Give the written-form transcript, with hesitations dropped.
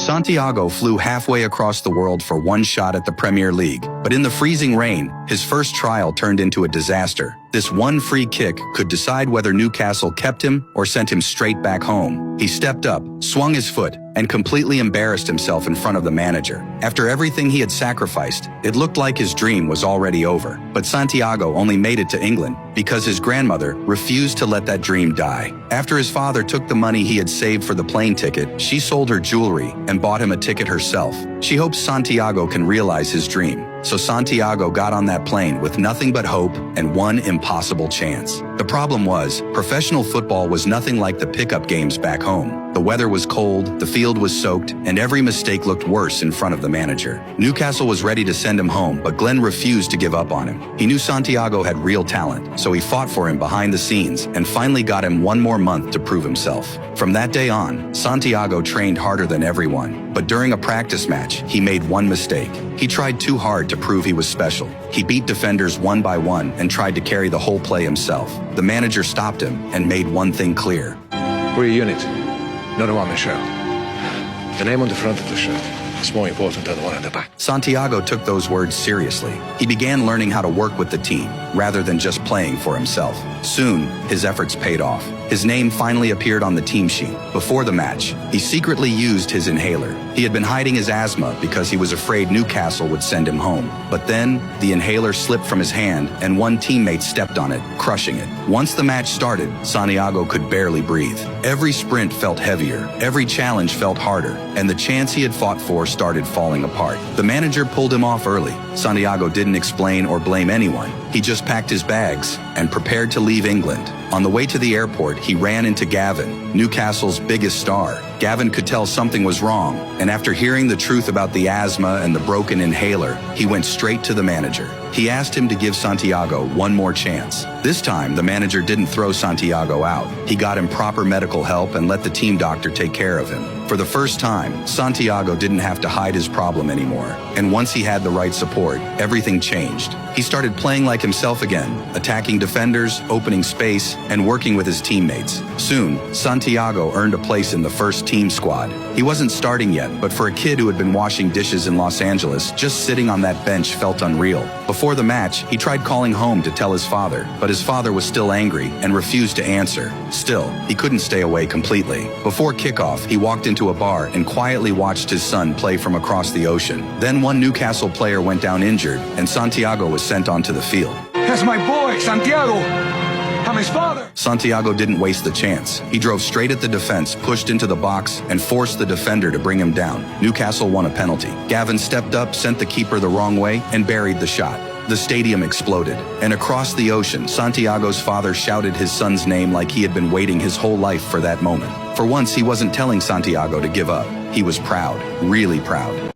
Santiago flew halfway across the world for one shot at the Premier League, but in the freezing rain, his first trial turned into a disaster. This one free kick could decide whether Newcastle kept him or sent him straight back home. He stepped up, swung his foot, and completely embarrassed himself in front of the manager. After everything he had sacrificed, it looked like his dream was already over. But Santiago only made it to England because his grandmother refused to let that dream die. After his father took the money he had saved for the plane ticket, she sold her jewelry and bought him a ticket herself. She hopes Santiago can realize his dream. So Santiago got on that plane with nothing but hope and one impossible chance. The problem was, professional football was nothing like the pickup games back home. The weather was cold, the field was soaked, and every mistake looked worse in front of the manager. Newcastle was ready to send him home, but Glenn refused to give up on him. He knew Santiago had real talent, so he fought for him behind the scenes and finally got him one more month to prove himself. From that day on, Santiago trained harder than everyone, but during a practice match, he made one mistake. He tried too hard to prove he was special. He beat defenders one by one and tried to carry the whole play himself. The manager stopped him and made one thing clear. We're a unit, not a one-man show. The name on the front of the shirt is more important than the one on the back. Santiago took those words seriously. He began learning how to work with the team, rather than just playing for himself. Soon, his efforts paid off. His name finally appeared on the team sheet. Before the match, he secretly used his inhaler. He had been hiding his asthma because he was afraid Newcastle would send him home. But then, the inhaler slipped from his hand and one teammate stepped on it, crushing it. Once the match started, Santiago could barely breathe. Every sprint felt heavier, every challenge felt harder, and the chance he had fought for started falling apart. The manager pulled him off early. Santiago didn't explain or blame anyone. He just packed his bags and prepared to leave England. On the way to the airport, he ran into Gavin, Newcastle's biggest star. Gavin could tell something was wrong, and after hearing the truth about the asthma and the broken inhaler, he went straight to the manager. He asked him to give Santiago one more chance. This time, the manager didn't throw Santiago out. He got him proper medical help and let the team doctor take care of him. For the first time, Santiago didn't have to hide his problem anymore. And once he had the right support, everything changed. He started playing like himself again, attacking defenders, opening space, and working with his teammates. Soon, Santiago earned a place in the first team squad. He wasn't starting yet, but for a kid who had been washing dishes in Los Angeles, just sitting on that bench felt unreal. Before the match, he tried calling home to tell his father, but his father was still angry and refused to answer. Still, he couldn't stay away completely. Before kickoff, he walked into a bar and quietly watched his son play from across the ocean. Then one Newcastle player went down injured, and Santiago was sent onto the field. That's my boy, Santiago. I'm his father. Santiago didn't waste the chance. He drove straight at the defense, pushed into the box, and forced the defender to bring him down. Newcastle won a penalty. Gavin stepped up, sent the keeper the wrong way, and buried the shot. The stadium exploded, and across the ocean, Santiago's father shouted his son's name like he had been waiting his whole life for that moment. For once, he wasn't telling Santiago to give up. He was proud, really proud.